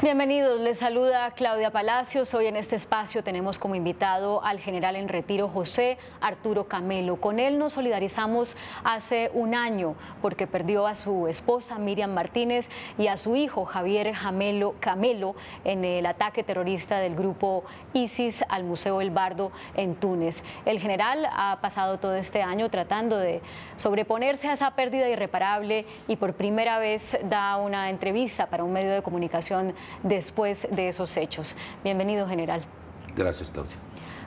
Bienvenidos, les saluda Claudia Palacios. Hoy en este espacio tenemos como invitado al general en retiro José Arturo Camelo. Con él nos solidarizamos hace un año porque perdió a su esposa Miriam Martínez y a su hijo Javier Camelo en el ataque terrorista del grupo ISIS al Museo El Bardo en Túnez. El general ha pasado todo este año tratando de sobreponerse a esa pérdida irreparable y por primera vez da una entrevista para un medio de comunicación después de esos hechos. Bienvenido, general. Gracias, Claudia.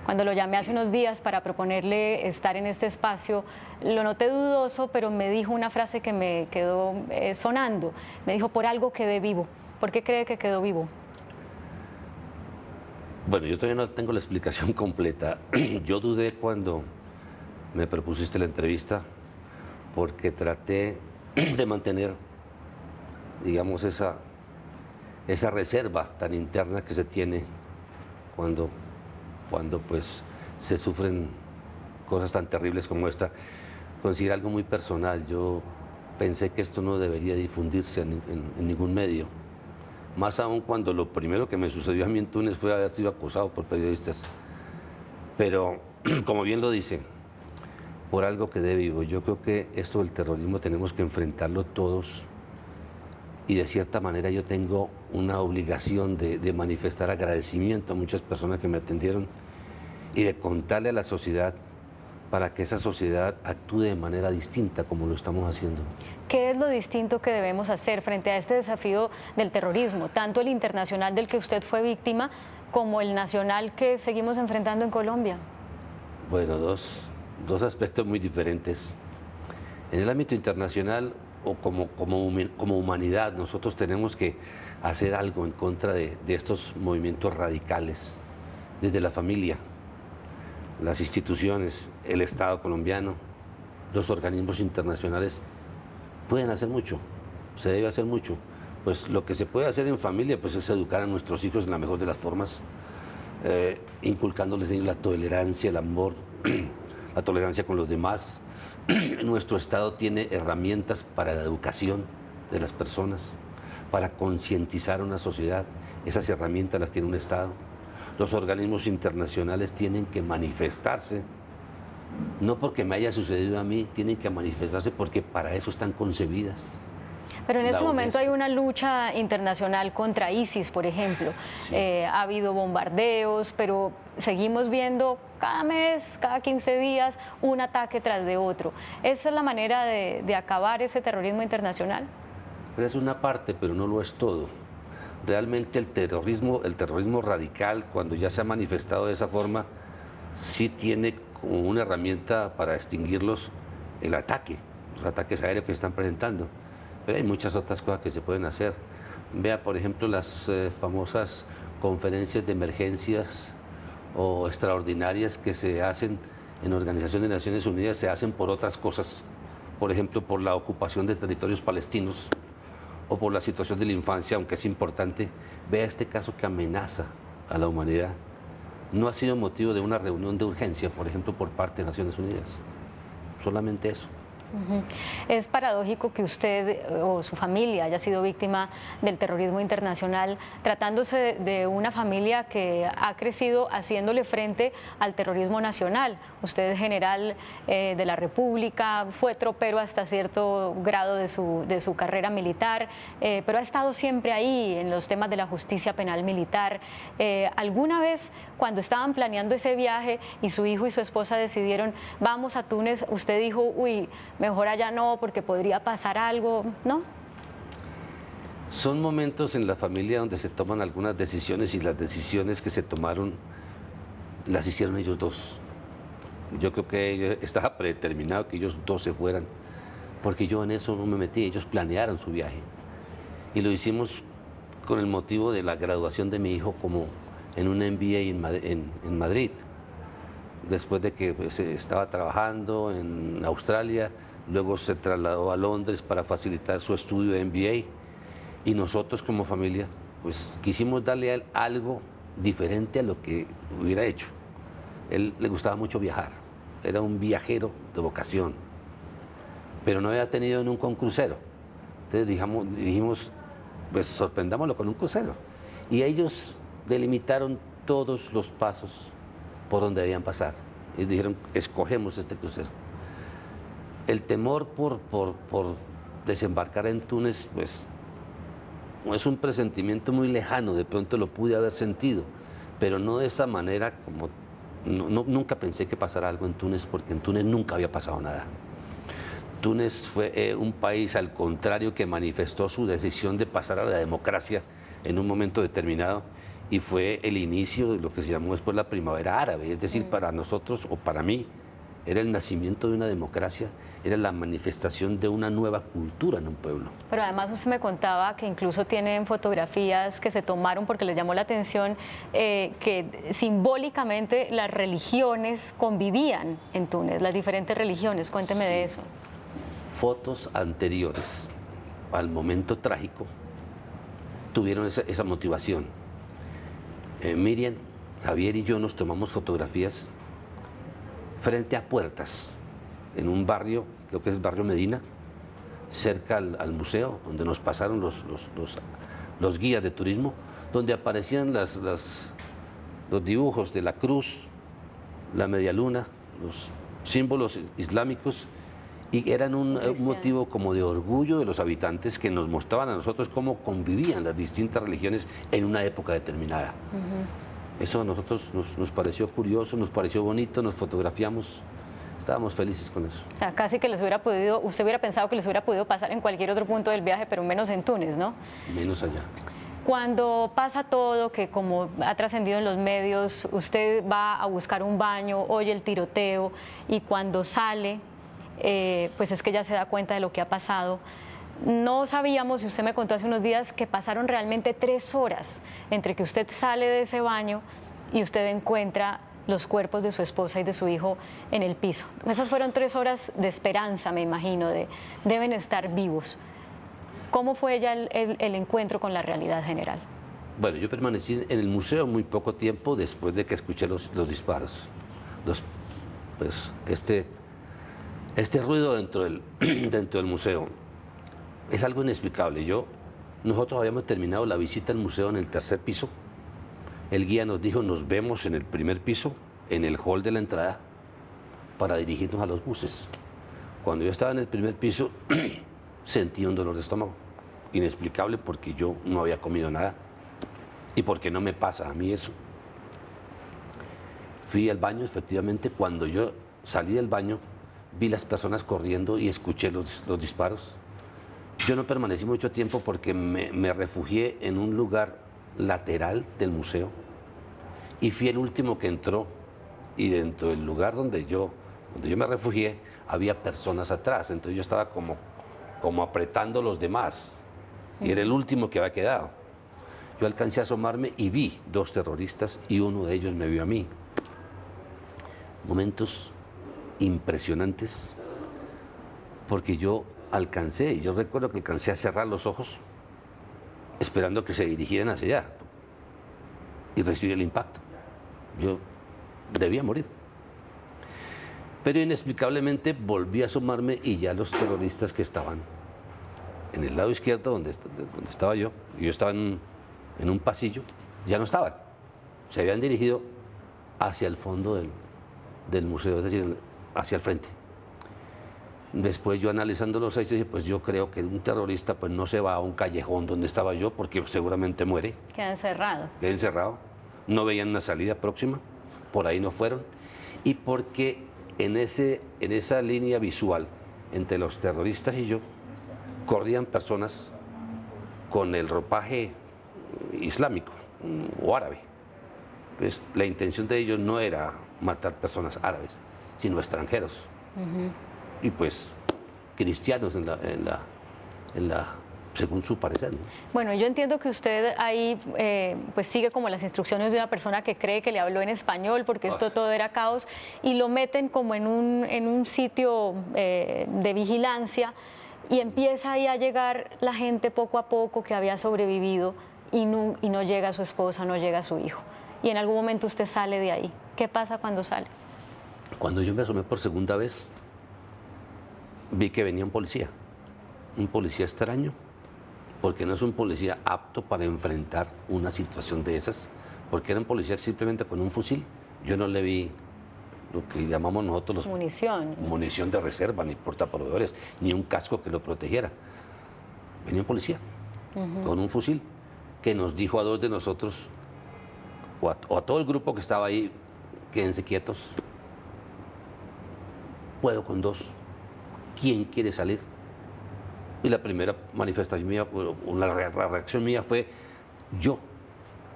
Cuando lo llamé hace unos días para proponerle estar en este espacio, lo noté dudoso, pero me dijo una frase que me quedó sonando. Me dijo, por algo quedé vivo. ¿Por qué cree que quedó vivo? Bueno, yo todavía no tengo la explicación completa. Yo dudé cuando me propusiste la entrevista porque traté de mantener, digamos, esa reserva tan interna que se tiene cuando pues se sufren cosas tan terribles como esta, considerar algo muy personal. Yo pensé que esto no debería difundirse en ningún medio, más aún cuando lo primero que me sucedió a mí en Túnez fue haber sido acosado por periodistas. Pero, como bien lo dice, por algo quedé vivo. Yo creo que esto del terrorismo tenemos que enfrentarlo todos. Y de cierta manera yo tengo una obligación de manifestar agradecimiento a muchas personas que me atendieron y de contarle a la sociedad para que esa sociedad actúe de manera distinta como lo estamos haciendo. ¿Qué es lo distinto que debemos hacer frente a este desafío del terrorismo, tanto el internacional del que usted fue víctima como el nacional que seguimos enfrentando en Colombia? Bueno, dos aspectos muy diferentes. En el ámbito internacional, o como humanidad, nosotros tenemos que hacer algo en contra de estos movimientos radicales, desde la familia, las instituciones, el Estado colombiano, los organismos internacionales pueden hacer mucho, se debe hacer mucho. Pues lo que se puede hacer en familia pues es educar a nuestros hijos en la mejor de las formas, inculcándoles la tolerancia, el amor, la tolerancia con los demás. Nuestro Estado tiene herramientas para la educación de las personas, para concientizar a una sociedad. Esas herramientas las tiene un Estado. Los organismos internacionales tienen que manifestarse, no porque me haya sucedido a mí, tienen que manifestarse porque para eso están concebidas. Pero en este momento hay una lucha internacional contra ISIS, por ejemplo. Sí. Ha habido bombardeos, pero seguimos viendo cada mes, cada 15 días, un ataque tras de otro. ¿Esa es la manera de acabar ese terrorismo internacional? Pero es una parte, pero no lo es todo. Realmente el terrorismo radical, cuando ya se ha manifestado de esa forma, sí tiene como una herramienta para extinguirlos el ataque, los ataques aéreos que se están presentando. Pero hay muchas otras cosas que se pueden hacer. Vea, por ejemplo, las famosas conferencias de emergencias o extraordinarias que se hacen en Organización de Naciones Unidas, se hacen por otras cosas. Por ejemplo, por la ocupación de territorios palestinos o por la situación de la infancia, aunque es importante. Vea este caso que amenaza a la humanidad. No ha sido motivo de una reunión de urgencia, por ejemplo, por parte de Naciones Unidas. Solamente eso. Es paradójico que usted o su familia haya sido víctima del terrorismo internacional, tratándose de una familia que ha crecido haciéndole frente al terrorismo nacional. Usted es general de la República, fue tropero hasta cierto grado de su carrera militar, pero ha estado siempre ahí en los temas de la justicia penal militar. ¿Alguna vez, cuando estaban planeando ese viaje y su hijo y su esposa decidieron vamos a Túnez, usted dijo, uy, mejor allá no, porque podría pasar algo, ¿no? Son momentos en la familia donde se toman algunas decisiones y las decisiones que se tomaron las hicieron ellos dos. Yo creo que estaba predeterminado que ellos dos se fueran, porque yo en eso no me metí, ellos planearon su viaje. Y lo hicimos con el motivo de la graduación de mi hijo como en un MBA en Madrid. Después de que pues, estaba trabajando en Australia, luego se trasladó a Londres para facilitar su estudio de MBA y nosotros como familia pues quisimos darle a él algo diferente a lo que hubiera hecho. Él le gustaba mucho viajar, era un viajero de vocación, pero no había tenido nunca un crucero. Entonces dijimos, pues sorprendámoslo con un crucero. Y ellos delimitaron todos los pasos por donde debían pasar. Ellos dijeron, escogemos este crucero. El temor por desembarcar en Túnez, pues, es un presentimiento muy lejano, de pronto lo pude haber sentido, pero no de esa manera, como nunca pensé que pasara algo en Túnez, porque en Túnez nunca había pasado nada. Túnez fue un país, al contrario, que manifestó su decisión de pasar a la democracia en un momento determinado, y fue el inicio de lo que se llamó después la primavera árabe. Es decir, para nosotros, o para mí, era el nacimiento de una democracia, era la manifestación de una nueva cultura en un pueblo. Pero además usted me contaba que incluso tienen fotografías que se tomaron porque les llamó la atención que simbólicamente las religiones convivían en Túnez, las diferentes religiones. Cuénteme de eso. Fotos anteriores al momento trágico tuvieron esa motivación. Miriam, Javier y yo nos tomamos fotografías frente a puertas en un barrio, creo que es el barrio Medina, cerca al museo, donde nos pasaron los guías de turismo, donde aparecían los dibujos de la cruz, la media luna, los símbolos islámicos, y eran un motivo como de orgullo de los habitantes, que nos mostraban a nosotros cómo convivían las distintas religiones en una época determinada. Eso a nosotros nos pareció curioso, nos pareció bonito, nos fotografiamos, estábamos felices con eso. O sea, casi que usted hubiera pensado que les hubiera podido pasar en cualquier otro punto del viaje, pero menos en Túnez, ¿no? Menos allá. Cuando pasa todo, que como ha trascendido en los medios, usted va a buscar un baño, oye el tiroteo, y cuando sale, pues es que ya se da cuenta de lo que ha pasado. No sabíamos, y usted me contó hace unos días, que pasaron realmente 3 horas entre que usted sale de ese baño y usted encuentra los cuerpos de su esposa y de su hijo en el piso. Esas fueron 3 horas de esperanza, me imagino, deben estar vivos. ¿Cómo fue ya el encuentro con la realidad general? Bueno, yo permanecí en el museo muy poco tiempo después de que escuché los disparos. Pues este ruido dentro del museo es algo inexplicable. Nosotros habíamos terminado la visita al museo en el 3er piso. El guía nos dijo, nos vemos en el 1er piso, en el hall de la entrada, para dirigirnos a los buses. Cuando yo estaba en el 1er piso, sentí un dolor de estómago, inexplicable, porque yo no había comido nada y porque no me pasa a mí eso. Fui al baño, efectivamente. Cuando yo salí del baño, vi las personas corriendo y escuché los disparos. Yo no permanecí mucho tiempo porque me refugié en un lugar lateral del museo y fui el último que entró, y dentro del lugar donde yo me refugié había personas atrás, entonces yo estaba como apretando a los demás y era el último que había quedado. Yo alcancé a asomarme y vi 2 terroristas y uno de ellos me vio a mí. Momentos impresionantes, porque yo recuerdo que alcancé a cerrar los ojos esperando que se dirigieran hacia allá, y recibí el impacto. Yo debía morir. Pero inexplicablemente volví a asomarme y ya los terroristas que estaban en el lado izquierdo, donde estaba yo, y yo estaba en un pasillo, ya no estaban. Se habían dirigido hacia el fondo del museo, es decir, hacia el frente. Después yo, analizando los hechos, dije, pues yo creo que un terrorista pues no se va a un callejón donde estaba yo, porque seguramente muere. Queda encerrado. Queda encerrado. No veían una salida próxima, por ahí no fueron. Y porque en esa línea visual entre los terroristas y yo, corrían personas con el ropaje islámico o árabe. Pues la intención de ellos no era matar personas árabes, sino extranjeros. Y pues cristianos según su parecer, ¿no? Bueno, yo entiendo que usted ahí pues sigue como las instrucciones de una persona que cree que le habló en español, porque esto todo era caos, y lo meten como en un sitio de vigilancia, y empieza ahí a llegar la gente poco a poco que había sobrevivido, y no llega su esposa, no llega su hijo. Y en algún momento usted sale de ahí. ¿Qué pasa cuando sale? Cuando yo me asomé por segunda vez, vi que venía un policía extraño, porque no es un policía apto para enfrentar una situación de esas, porque era un policía simplemente con un fusil. Yo no le vi lo que llamamos nosotros munición de reserva, ni portaproveedores, ni un casco que lo protegiera. Venía un policía con un fusil que nos dijo a dos de nosotros, o a todo el grupo que estaba ahí, quédense quietos, puedo con dos, ¿quién quiere salir? Y la primera manifestación mía, la reacción mía fue yo,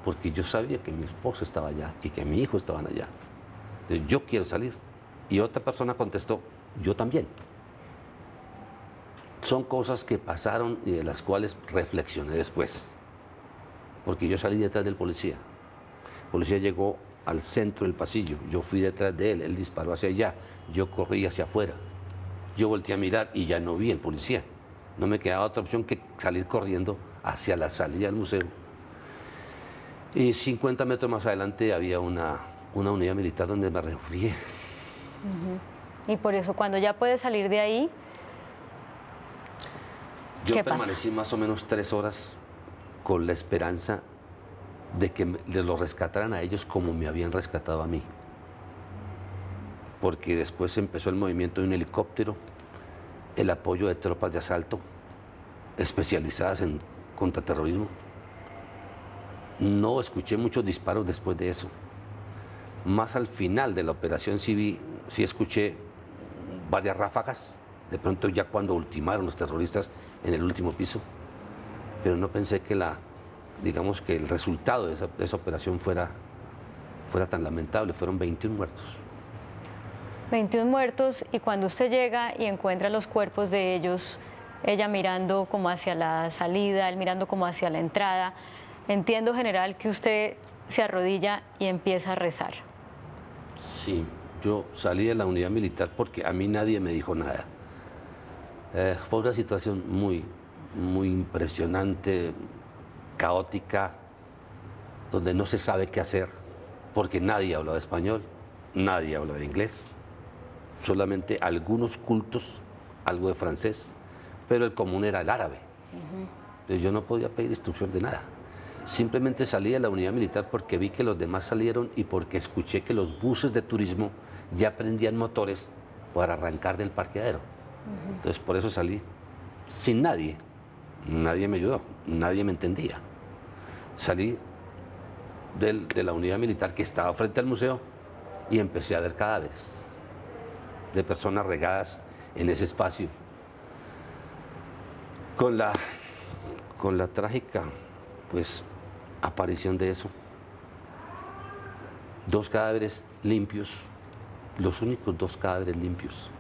porque yo sabía que mi esposa estaba allá y que mi hijo estaban allá. Entonces, yo quiero salir. Y otra persona contestó, yo también. Son cosas que pasaron y de las cuales reflexioné después. Porque yo salí detrás del policía. El policía llegó al centro del pasillo, yo fui detrás de él, él disparó hacia allá, yo corrí hacia afuera. Yo volteé a mirar y ya no vi el policía. No me quedaba otra opción que salir corriendo hacia la salida del museo. Y 50 metros más adelante había una unidad militar donde me refugié. Y por eso, cuando ya puedes salir de ahí, yo permanecí más o menos 3 horas con la esperanza de que los rescataran a ellos como me habían rescatado a mí. Porque después empezó el movimiento de un helicóptero, el apoyo de tropas de asalto especializadas en contraterrorismo. No escuché muchos disparos después de eso. Más al final de la operación sí escuché varias ráfagas, de pronto ya cuando ultimaron los terroristas en el último piso, pero no pensé que digamos que el resultado de esa operación fuera tan lamentable. Fueron 21 muertos. 21 muertos, y cuando usted llega y encuentra los cuerpos de ellos, ella mirando como hacia la salida, él mirando como hacia la entrada, entiendo, general, que usted se arrodilla y empieza a rezar. Sí, yo salí de la unidad militar porque a mí nadie me dijo nada. Fue una situación muy impresionante, caótica, donde no se sabe qué hacer, porque nadie hablaba español, nadie hablaba inglés, solamente algunos cultos, algo de francés, pero el común era el árabe. Entonces yo no podía pedir instrucción de nada. Simplemente salí de la unidad militar porque vi que los demás salieron y porque escuché que los buses de turismo ya prendían motores para arrancar del parqueadero. Entonces por eso salí sin nadie. Nadie me ayudó, nadie me entendía. Salí de la unidad militar que estaba frente al museo y empecé a ver cadáveres de personas regadas en ese espacio. Con la trágica, pues, aparición de eso. 2 cadáveres limpios, los únicos 2 cadáveres limpios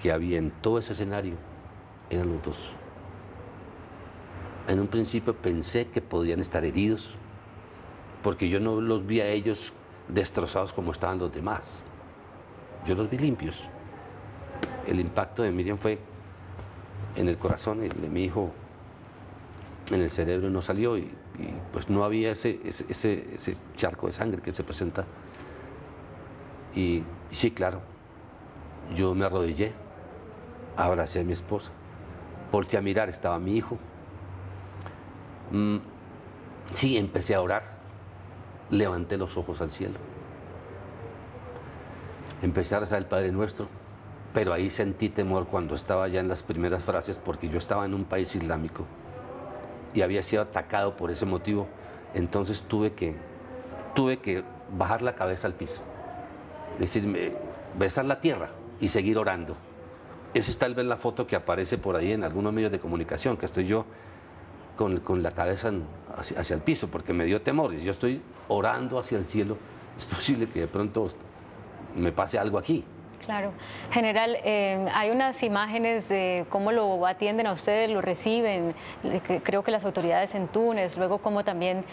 que había en todo ese escenario eran los 2. En un principio pensé que podían estar heridos, porque yo no los vi a ellos destrozados como estaban los demás. Yo los vi limpios. El impacto de Miriam fue en el corazón, el de mi hijo en el cerebro no salió y pues no había ese charco de sangre que se presenta. Y sí, claro, yo me arrodillé, abracé a mi esposa, volteé a mirar, estaba mi hijo. Sí, empecé a orar, levanté los ojos al cielo, empecé a rezar el Padre Nuestro, pero ahí sentí temor cuando estaba ya en las primeras frases, porque yo estaba en un país islámico y había sido atacado por ese motivo. Entonces tuve que bajar la cabeza al piso, decirme, besar la tierra y seguir orando. Esa es tal vez la foto que aparece por ahí en algunos medios de comunicación, que estoy yo con la cabeza hacia el piso, porque me dio temor. Y yo estoy orando hacia el cielo, es posible que de pronto me pase algo aquí. Claro. General, hay unas imágenes de cómo lo atienden a ustedes, lo reciben, creo que las autoridades en Túnez, luego cómo también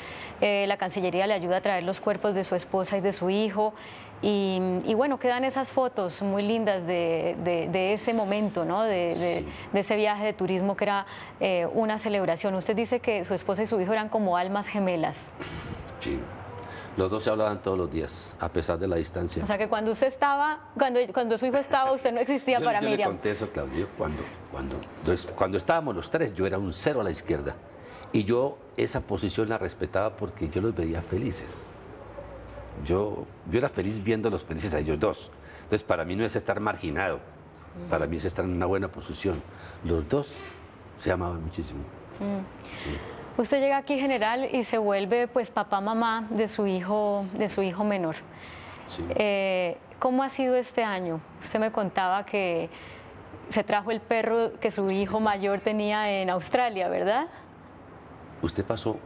la Cancillería le ayuda a traer los cuerpos de su esposa y de su hijo. Y bueno, quedan esas fotos muy lindas de ese momento, ¿no? De ese viaje de turismo que era una celebración. Usted dice que su esposa y su hijo eran como almas gemelas. Sí. Los 2 se hablaban todos los días, a pesar de la distancia. O sea que cuando usted estaba, cuando su hijo estaba, usted no existía para Miriam. Yo le conté eso, Claudio, cuando estábamos los 3, yo era un 0 a la izquierda. Y yo esa posición la respetaba porque yo los veía felices. Yo era feliz viéndolos felices a ellos dos. Entonces, para mí no es estar marginado, para mí es estar en una buena posición. Los dos se amaban muchísimo. Sí. Usted llega aquí, general, y se vuelve pues papá, mamá de su hijo menor. Sí. ¿Cómo ha sido este año? Usted me contaba que se trajo el perro que su hijo mayor tenía en Australia, ¿verdad? Usted pasó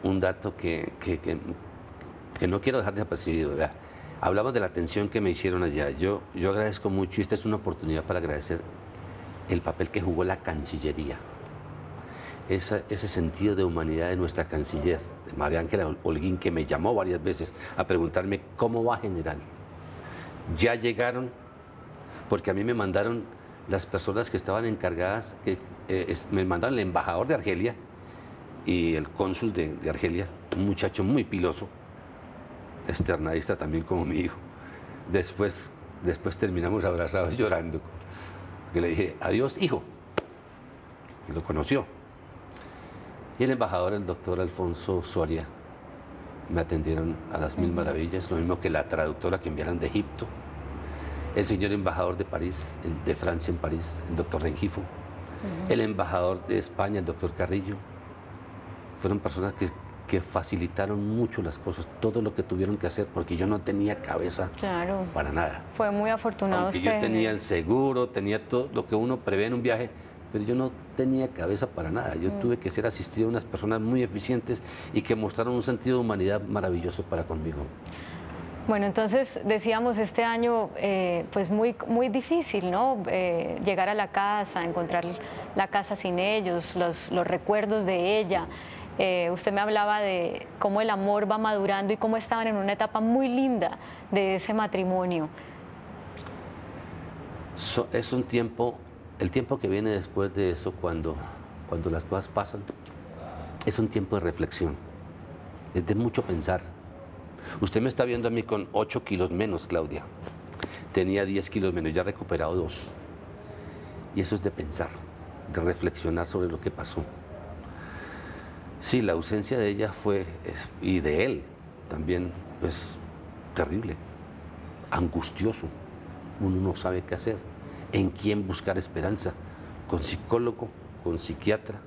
un dato que no quiero dejar de apercibido, ¿verdad? Hablamos de la atención que me hicieron allá. Yo agradezco mucho y esta es una oportunidad para agradecer el papel que jugó la Cancillería. Ese sentido de humanidad de nuestra canciller, de María Ángela Holguín, que me llamó varias veces a preguntarme cómo va general. Ya llegaron, porque a mí me mandaron las personas que estaban encargadas, me mandaron el embajador de Argelia y el cónsul de Argelia, un muchacho muy piloso, externadista también como mi hijo. Después terminamos abrazados llorando, que le dije, adiós hijo, que lo conoció. Y el embajador, el doctor Alfonso Soria, me atendieron a las mil maravillas, lo mismo que la traductora que enviaron de Egipto, el señor embajador de París, de Francia en París, el doctor Rengifo, el embajador de España, el doctor Carrillo. Fueron personas que facilitaron mucho las cosas, todo lo que tuvieron que hacer, porque yo no tenía cabeza para nada. Fue muy afortunado Aunque usted. Yo tenía el seguro, tenía todo lo que uno prevé en un viaje, pero yo no tenía cabeza para nada. Yo tuve que ser asistido a unas personas muy eficientes y que mostraron un sentido de humanidad maravilloso para conmigo. Bueno, entonces decíamos este año pues muy difícil, ¿no? Llegar a la casa, encontrar la casa sin ellos, los recuerdos de ella. Usted me hablaba de cómo el amor va madurando y cómo estaban en una etapa muy linda de ese matrimonio. Es un tiempo, el tiempo que viene después de eso, cuando las cosas pasan, es un tiempo de reflexión, es de mucho pensar. Usted me está viendo a mí con 8 kilos menos, Claudia. Tenía 10 kilos menos, ya he recuperado 2. Y eso es de pensar, de reflexionar sobre lo que pasó. Sí, la ausencia de ella y de él también, pues, terrible, angustioso. Uno no sabe qué hacer, en quién buscar esperanza, con psicólogo, con psiquiatra,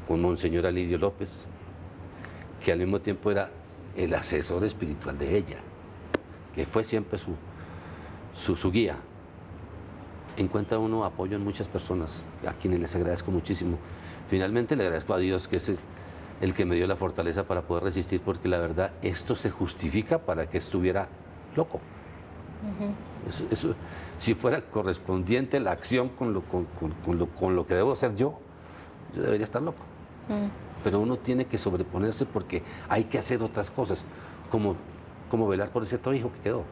con Monseñor Alirio López, que al mismo tiempo era el asesor espiritual de ella, que fue siempre su guía. Encuentra uno apoyo en muchas personas, a quienes les agradezco muchísimo. Finalmente le agradezco a Dios, que es el que me dio la fortaleza para poder resistir, porque la verdad, esto se justifica para que estuviera loco. Eso, si fuera correspondiente la acción con lo que debo hacer yo debería estar loco. Pero uno tiene que sobreponerse porque hay que hacer otras cosas, como velar por ese otro hijo que quedó.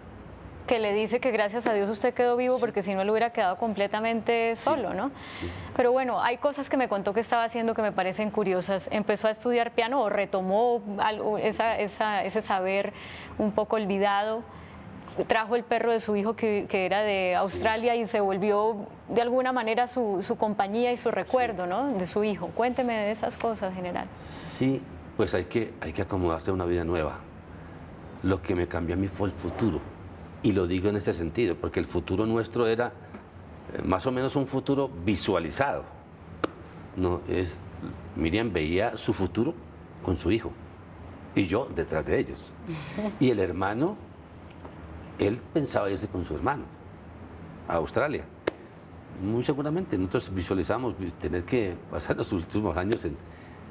Que le dice que gracias a Dios usted quedó vivo, porque si no él hubiera quedado completamente solo, ¿no? Sí. Pero bueno, hay cosas que me contó que estaba haciendo que me parecen curiosas. ¿Empezó a estudiar piano o retomó algo, ese saber un poco olvidado? Trajo el perro de su hijo que era de Australia y se volvió de alguna manera su compañía y su recuerdo, ¿no? De su hijo. Cuénteme de esas cosas, general. Sí, pues hay que acomodarse a una vida nueva. Lo que me cambió a mí fue el futuro. Y lo digo en ese sentido, porque el futuro nuestro era más o menos un futuro visualizado. No, Miriam veía su futuro con su hijo y yo detrás de ellos. Y el hermano, él pensaba irse con su hermano a Australia. Muy seguramente nosotros visualizamos tener que pasar los últimos años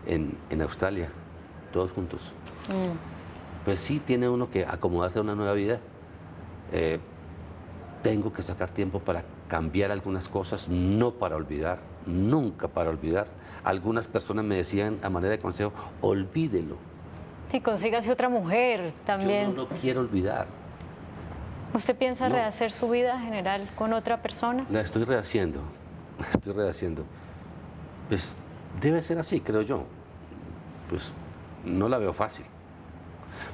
en Australia, todos juntos. Pues sí, tiene uno que acomodarse a una nueva vida. Tengo que sacar tiempo para cambiar algunas cosas, no para olvidar, nunca para olvidar. Algunas personas me decían a manera de consejo, olvídelo. Sí, consígase otra mujer también. Yo no lo quiero olvidar. ¿Usted piensa rehacer su vida, general, con otra persona? La estoy rehaciendo, Pues debe ser así, creo yo. Pues no la veo fácil.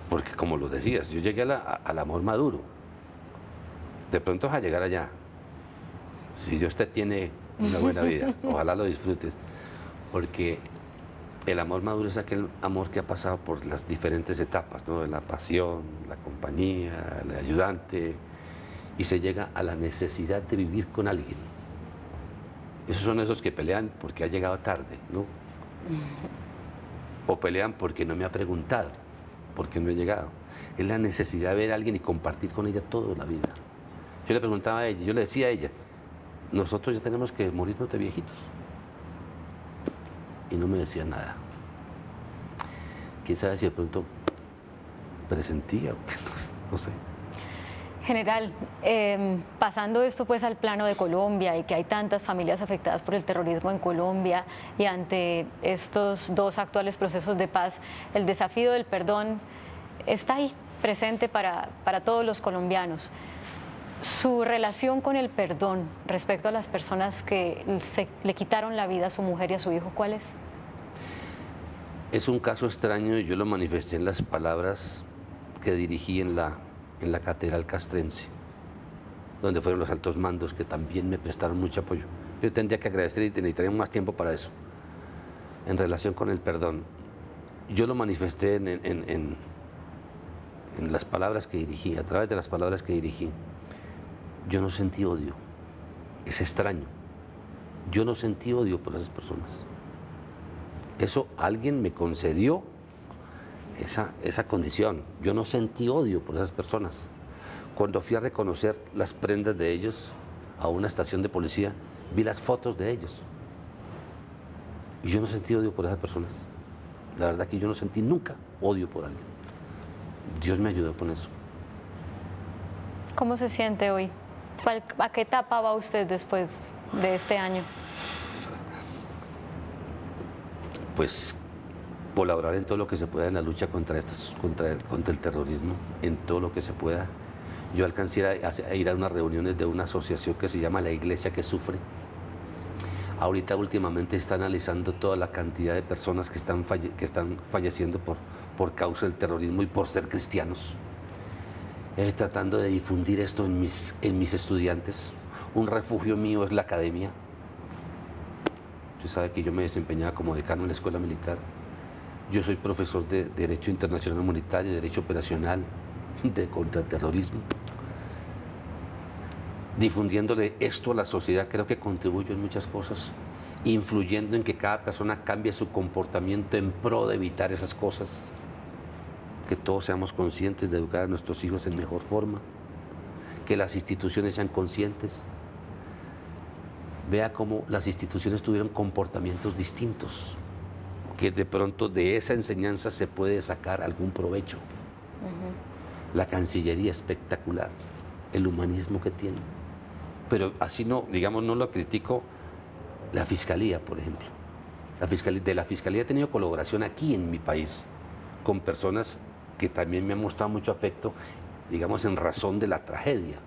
Porque como lo decías, yo llegué al amor maduro. De pronto vas a llegar allá. Si Dios te tiene una buena vida, ojalá lo disfrutes. Porque El amor maduro es aquel amor que ha pasado por las diferentes etapas, ¿no? De la pasión, la compañía, el ayudante, y se llega a la necesidad de vivir con alguien. Esos son esos que pelean porque ha llegado tarde, ¿no? O pelean porque no me ha preguntado, porque no he llegado. Es la necesidad de ver a alguien y compartir con ella toda la vida. Yo le preguntaba a ella, yo le decía a ella, nosotros ya tenemos que morirnos de viejitos. Y no me decía nada. Quién sabe si de pronto presentía o qué, no sé. General, pasando esto pues al plano de Colombia y que hay tantas familias afectadas por el terrorismo en Colombia y ante estos dos actuales procesos de paz, el desafío del perdón está ahí presente para todos los colombianos. Su relación con el perdón respecto a las personas que le quitaron la vida a su mujer y a su hijo, ¿cuál es? Es un caso extraño y yo lo manifesté en las palabras que dirigí en la Catedral Castrense, donde fueron los altos mandos que también me prestaron mucho apoyo. Yo tendría que agradecer y necesitaría más tiempo para eso. En relación con el perdón, yo lo manifesté en las palabras que dirigí, a través de las palabras que dirigí. Yo no sentí odio, es extraño. Yo no sentí odio por esas personas. Eso alguien me concedió esa condición. Yo no sentí odio por esas personas. Cuando fui a reconocer las prendas de ellos a una estación de policía, vi las fotos de ellos. Y yo no sentí odio por esas personas. La verdad que yo no sentí nunca odio por alguien. Dios me ayudó con eso. ¿Cómo se siente hoy? ¿A qué etapa va usted después de este año? Pues colaborar en todo lo que se pueda en la lucha contra el terrorismo, en todo lo que se pueda. Yo alcancé a ir a unas reuniones de una asociación que se llama La Iglesia que Sufre. Ahorita últimamente está analizando toda la cantidad de personas que están falleciendo por causa del terrorismo y por ser cristianos. Tratando de difundir esto en mis estudiantes. Un refugio mío es la academia. Usted sabe que yo me desempeñaba como decano en la escuela militar. Yo soy profesor de Derecho Internacional Humanitario, Derecho Operacional, de contraterrorismo. Difundiéndole esto a la sociedad, creo que contribuyo en muchas cosas, influyendo en que cada persona cambie su comportamiento en pro de evitar esas cosas. Que todos seamos conscientes de educar a nuestros hijos en mejor forma, que las instituciones sean conscientes. Vea cómo las instituciones tuvieron comportamientos distintos, que de pronto de esa enseñanza se puede sacar algún provecho. La Cancillería espectacular, el humanismo que tiene. Pero así no, digamos, no lo critico la Fiscalía, por ejemplo. De la Fiscalía he tenido colaboración aquí en mi país, con personas que también me han mostrado mucho afecto, digamos, en razón de la tragedia.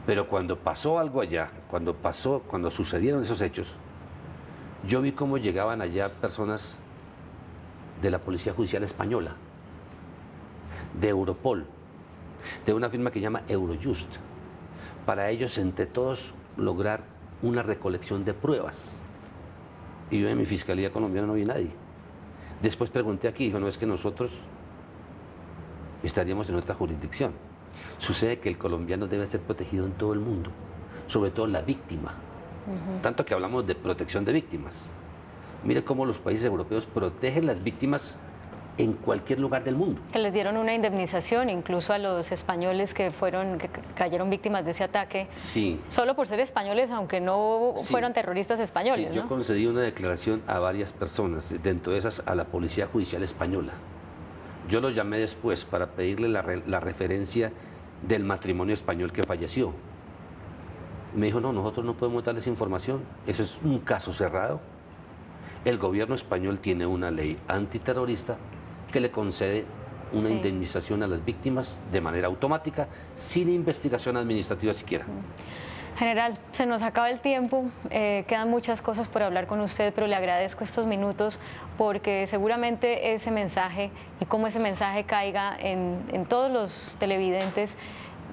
Pero cuando pasó algo allá, cuando sucedieron esos hechos, yo vi cómo llegaban allá personas de la Policía Judicial Española, de Europol, de una firma que se llama Eurojust, para ellos, entre todos, lograr una recolección de pruebas. Y yo en mi Fiscalía colombiana no vi a nadie. Después pregunté aquí y dijo, no, es que nosotros estaríamos en otra jurisdicción. Sucede que el colombiano debe ser protegido en todo el mundo, sobre todo la víctima. Tanto que hablamos de protección de víctimas. Mire cómo los países europeos protegen las víctimas en cualquier lugar del mundo. Que les dieron una indemnización incluso a los españoles que cayeron víctimas de ese ataque. Sí. Solo por ser españoles, aunque no fueron terroristas españoles. Sí, yo concedí una declaración a varias personas, dentro de esas a la Policía Judicial Española. Yo los llamé después para pedirle la referencia del matrimonio español que falleció. Me dijo, no, nosotros no podemos darles información, eso es un caso cerrado. El gobierno español tiene una ley antiterrorista que le concede una indemnización a las víctimas de manera automática, sin investigación administrativa siquiera. General, se nos acaba el tiempo, quedan muchas cosas por hablar con usted, pero le agradezco estos minutos porque seguramente ese mensaje y cómo ese mensaje caiga en todos los televidentes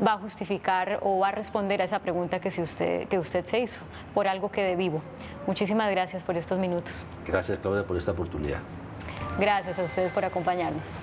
va a justificar o va a responder a esa pregunta que usted se hizo, por algo quede vivo. Muchísimas gracias por estos minutos. Gracias, Claudia, por esta oportunidad. Gracias a ustedes por acompañarnos.